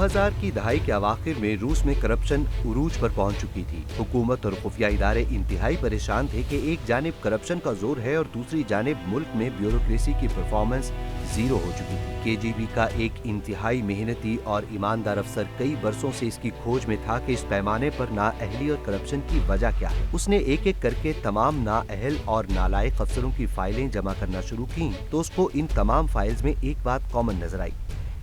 2000 की दहाई के अवाखिर में रूस में करप्शन उरूज पर पहुंच चुकी थी। हुकूमत और खुफिया इदारे इंतहाई परेशान थे कि एक जानिब करप्शन का जोर है और दूसरी जानिब मुल्क में ब्यूरोक्रेसी की परफॉर्मेंस जीरो हो चुकी थी। केजीबी का एक इंतहाई मेहनती और ईमानदार अफसर कई बरसों से इसकी खोज में था कि इस पैमाने पर नाअहली और करप्शन की वजह क्या है। उसने एक एक करके तमाम नाअहल और नालायक अफसरों की फाइलें जमा करना शुरू की तो उसको इन तमाम फाइल्स में एक बात कॉमन नजर आई।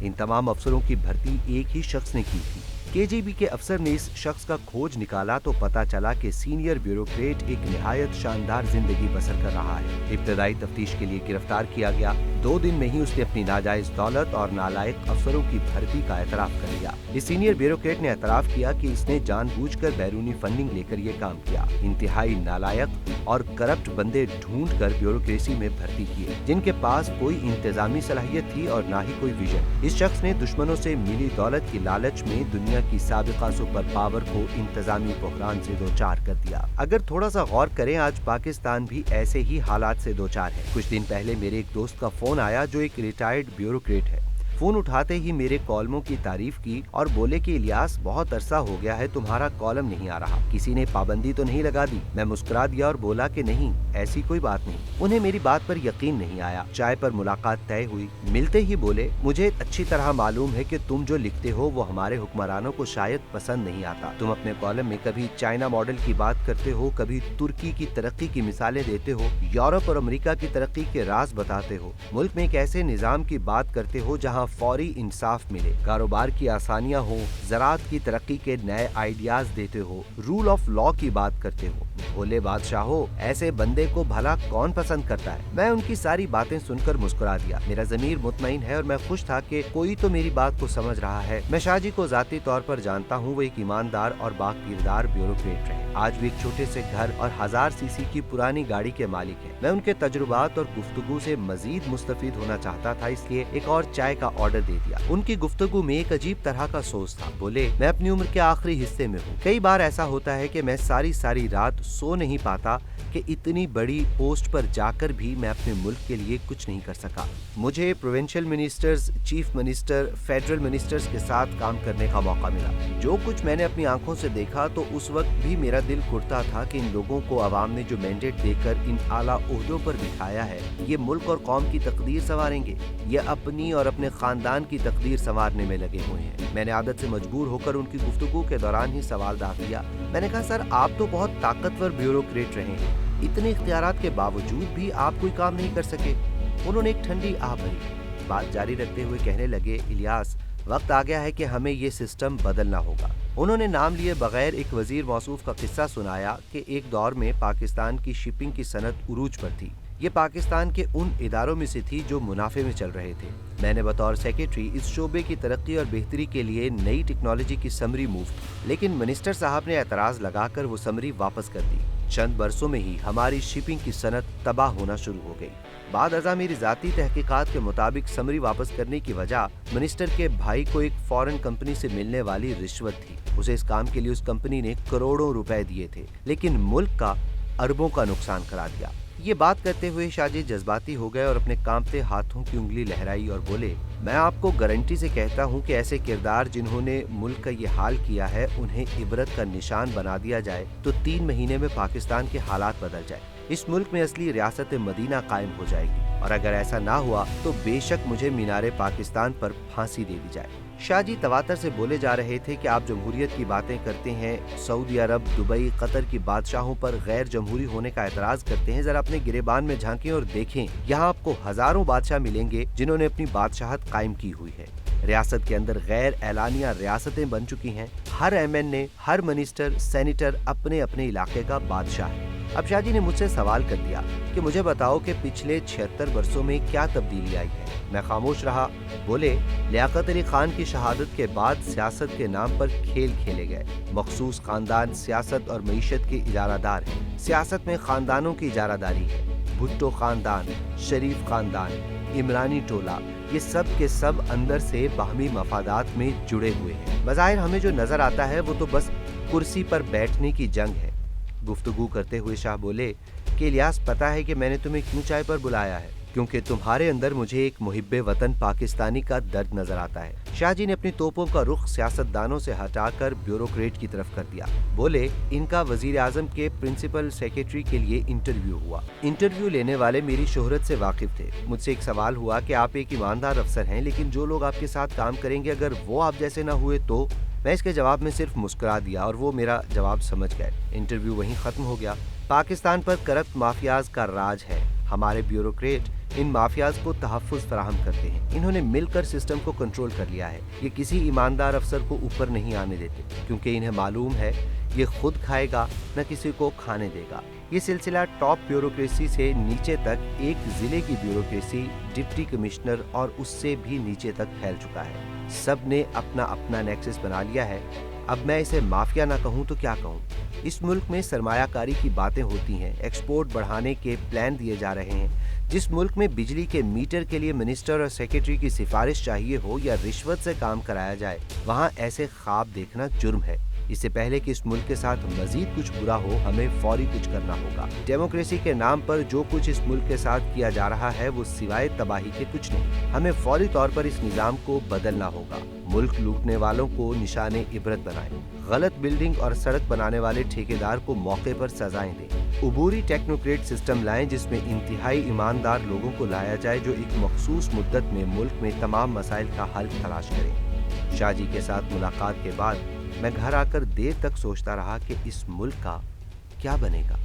इन तमाम अफसरों की भर्ती एक ही शख्स ने की थी। केजीबी के अफसर ने इस शख्स का खोज निकाला तो पता चला कि सीनियर ब्यूरोक्रेट एक निहायत शानदार जिंदगी बसर कर रहा है। इब्तदाई तफ्तीश के लिए गिरफ्तार किया गया। 2 दिन में ही उसने अपनी नाजायज दौलत और नालायक अफसरों की भर्ती का एतराफ कर लिया। इस सीनियर ब्यूरोक्रेट ने एतराफ किया कि इसने जानबूझकर बैरूनी फंडिंग लेकर ये काम किया। इंतहाई नालायक और करप्ट बंदे ढूंढ कर ब्यूरोक्रेसी में भर्ती किए जिनके पास कोई इंतजामी सलाहियत थी और न ही कोई विजन। इस शख्स ने दुश्मनों से मिली दौलत की लालच में दुनिया की साबिका सुपर पावर को इंतजामी बहरान से दो चार कर दिया। अगर थोड़ा सा गौर करें, आज पाकिस्तान भी ऐसे ही हालात से दो चार है। कुछ दिन पहले मेरे एक दोस्त का फोन आया जो एक रिटायर्ड ब्यूरोक्रेट है। फोन उठाते ही मेरे कॉलमों की तारीफ की और बोले कि इलियास, बहुत अरसा हो गया है तुम्हारा कॉलम नहीं आ रहा, किसी ने पाबंदी तो नहीं लगा दी? मैं मुस्कुरा दिया और बोला कि नहीं, ऐसी कोई बात नहीं। उन्हें मेरी बात पर यकीन नहीं आया। चाय पर मुलाकात तय हुई। मिलते ही बोले, मुझे अच्छी तरह मालूम है कि तुम जो लिखते हो वो हमारे हुक्मरानों को शायद पसंद नहीं आता। तुम अपने कॉलम में कभी चाइना मॉडल की बात करते हो, कभी तुर्की की तरक्की की मिसालें देते हो, यूरोप और अमेरिका की तरक्की के राज बताते हो, मुल्क में एक ऐसे निजाम की बात करते हो जहाँ फौरी इंसाफ मिले, कारोबार की आसानियां हो, ज़राअत की तरक्की के नए आइडियाज देते हो, रूल ऑफ लॉ की बात करते हो। भोले बादशाह हो, ऐसे बंदे को भला कौन पसंद करता है? मैं उनकी सारी बातें सुनकर मुस्कुरा दिया। मेरा ज़मीर मुतमईन है और मैं खुश था कि कोई तो मेरी बात को समझ रहा है। मैं शाहजी को जाती तौर पर जानता हूँ। वो एक ईमानदार और बाकिरदार ब्यूरोक्रेट रहे। आज भी एक छोटे से घर और 1000 सीसी की पुरानी गाड़ी के मालिक है। मैं उनके तजुर्बात और गुफ्तगू से मजीद मुस्तफीद होना चाहता था, इसलिए एक और चाय का ऑर्डर दे दिया। उनकी गुफ्तगू में एक अजीब तरह का सोच था। बोले, मैं अपनी उम्र के आखिरी हिस्से में हूँ। कई बार ऐसा होता है कि मैं सारी रात सो नहीं पाता कि इतनी बड़ी पोस्ट पर जाकर भी मैं अपने मुल्क के लिए कुछ नहीं कर सका। मुझे provincial ministers, chief minister, federal ministers के साथ काम करने का मौका मिला। जो कुछ मैंने अपनी आंखों से देखा तो उस वक्त भी मेरा दिल कुड़ता था कि इन लोगों को अवाम ने जो मैंडेट देकर इन आला ओहदों पर बिठाया है, ये मुल्क और कौम की तकदीर संवारेंगे, ये अपनी और अपने खानदान की तकदीर संवारने में लगे हुए हैं। मैंने आदत से मजबूर होकर उनकी गुफ्तगू के दौरान ही सवाल दाग दिया। मैंने कहा, सर, आप तो बहुत ताकतवर ब्यूरोक्रेट रहे हैं, इतने इख्तियारात के बावजूद भी आप कोई काम नहीं कर सके। उन्होंने एक ठंडी आह भरी। बात जारी रखते हुए कहने लगे, इलियास, वक्त आ गया है कि हमें ये सिस्टम बदलना होगा। उन्होंने नाम लिए बगैर एक वजीर मौसूफ का किस्सा सुनाया कि एक दौर में पाकिस्तान की शिपिंग की सनत उरूज पर थी। ये पाकिस्तान के उन इदारों में से थी जो मुनाफे में चल रहे थे। मैंने बतौर सेक्रेटरी इस शोबे की तरक्की और बेहतरी के लिए नई टेक्नोलॉजी की समरी मूव की, लेकिन मिनिस्टर साहब ने एतराज लगाकर वो समरी वापस कर दी। चंद बरसों में ही हमारी शिपिंग की सनत तबाह होना शुरू हो गई। बाद अज़ा मेरी जाती तहकीकात के मुताबिक समरी वापस करने की वजह मिनिस्टर के भाई को एक फॉरेन कंपनी से मिलने वाली रिश्वत थी। उसे इस काम के लिए उस कंपनी ने करोड़ों रुपए दिए थे, लेकिन मुल्क का अरबों का नुकसान करा दिया। ये बात करते हुए शाहजी जज्बाती हो गए और अपने कांपते हाथों की उंगली लहराई और बोले, मैं आपको गारंटी से कहता हूँ कि ऐसे किरदार जिन्होंने मुल्क का ये हाल किया है, उन्हें इबरत का निशान बना दिया जाए तो 3 महीने में पाकिस्तान के हालात बदल जाए। इस मुल्क में असली रियासत मदीना कायम हो जाएगी और अगर ऐसा ना हुआ तो बेशक मुझे मीनारे पाकिस्तान पर फांसी दे दी जाए। शाहजी तवातर से बोले जा रहे थे कि आप जमहूरियत की बातें करते हैं, सऊदी अरब, दुबई, कतर की बादशाहों पर गैर जमहूरी होने का एतराज करते हैं। जरा अपने गिरेबान में झांकें और देखें, यहाँ आपको हजारों बादशाह मिलेंगे जिन्होंने अपनी बादशाहत कायम की हुई है। रियासत के अंदर गैर एलानिया रियासतें बन चुकी हैं। हर MNA, हर मिनिस्टर, सेनेटर अपने अपने इलाके का बादशाह है। अब शाहजी ने मुझसे सवाल कर दिया कि मुझे बताओ कि पिछले 76 वर्षों में क्या तब्दीली आई है। मैं खामोश रहा। बोले, लियाकत अली खान की शहादत के बाद सियासत के नाम पर खेल खेले गए। मखसूस खानदान सियासत और मईशत के इजारादार हैं। सियासत में खानदानों की इजारादारी है। भुट्टो खानदान, शरीफ खानदान, इमरानी टोला, ये सब के सब अंदर से बाहमी मफादात में जुड़े हुए हैं। बज़ाहिर हमें जो नजर आता है वो तो बस कुर्सी पर बैठने की जंग है। गुफ्तगू करते हुए शाह बोले कि इलियास, पता है कि मैंने तुम्हें क्यों चाय पर बुलाया है? क्योंकि तुम्हारे अंदर मुझे एक मुहिब्बे वतन पाकिस्तानी का दर्द नजर आता है। शाह जी ने अपनी तोपों का रुख सियासतदानों से हटाकर ब्यूरोक्रेट की तरफ कर दिया। बोले, इनका वजीर आजम के प्रिंसिपल सेक्रेटरी के लिए इंटरव्यू हुआ। इंटरव्यू लेने वाले मेरी शोहरत से वाकिफ थे। मुझसे एक सवाल हुआ कि आप एक ईमानदार अफसर हैं, लेकिन जो लोग आपके साथ काम करेंगे अगर वो आप जैसे ना हुए तो? मैं इसके जवाब में सिर्फ मुस्कुरा दिया और वो मेरा जवाब समझ गए। इंटरव्यू वहीं खत्म हो गया। पाकिस्तान पर करप्ट माफियाज का राज है। हमारे ब्यूरोक्रेट इन माफियाज को तहफ़्फ़ुज़ फराहम करते हैं। इन्होंने मिलकर सिस्टम को कंट्रोल कर लिया है। ये किसी ईमानदार अफसर को ऊपर नहीं आने देते, क्योंकि इन्हें मालूम है ये खुद खाएगा न किसी को खाने देगा। ये सिलसिला टॉप ब्यूरोक्रेसी से नीचे तक एक जिले की ब्यूरोक्रेसी, डिप्टी कमिश्नर और उससे भी नीचे तक फैल चुका है। सब ने अपना अपना नेक्सस बना लिया है। अब मैं इसे माफिया ना कहूँ तो क्या कहूँ। इस मुल्क में सरमायाकारी की बातें होती हैं, एक्सपोर्ट बढ़ाने के प्लान दिए जा रहे हैं। जिस मुल्क में बिजली के मीटर के लिए मिनिस्टर और सेक्रेटरी की सिफारिश चाहिए हो या रिश्वत से काम कराया जाए, वहाँ ऐसे ख्वाब देखना जुर्म है। इससे पहले कि इस मुल्क के साथ मजीद कुछ बुरा हो, हमें फौरी कुछ करना होगा। डेमोक्रेसी के नाम पर जो कुछ इस मुल्क के साथ किया जा रहा है वो सिवाय तबाही के कुछ नहीं। हमें फौरी तौर पर इस निजाम को बदलना होगा। मुल्क लूटने वालों को निशाने इबरत बनाएं। गलत बिल्डिंग और सड़क बनाने वाले ठेकेदार को मौके पर सजाएं दें। उबूरी टेक्नोक्रेट सिस्टम लाएं जिसमें इंतहाई ईमानदार लोगों को लाया जाए जो एक मखसूस मुद्दत में मुल्क में तमाम मसाइल का हल तलाश करें। शाह जी के साथ मुलाकात के बाद मैं घर आकर देर तक सोचता रहा कि इस मुल्क का क्या बनेगा।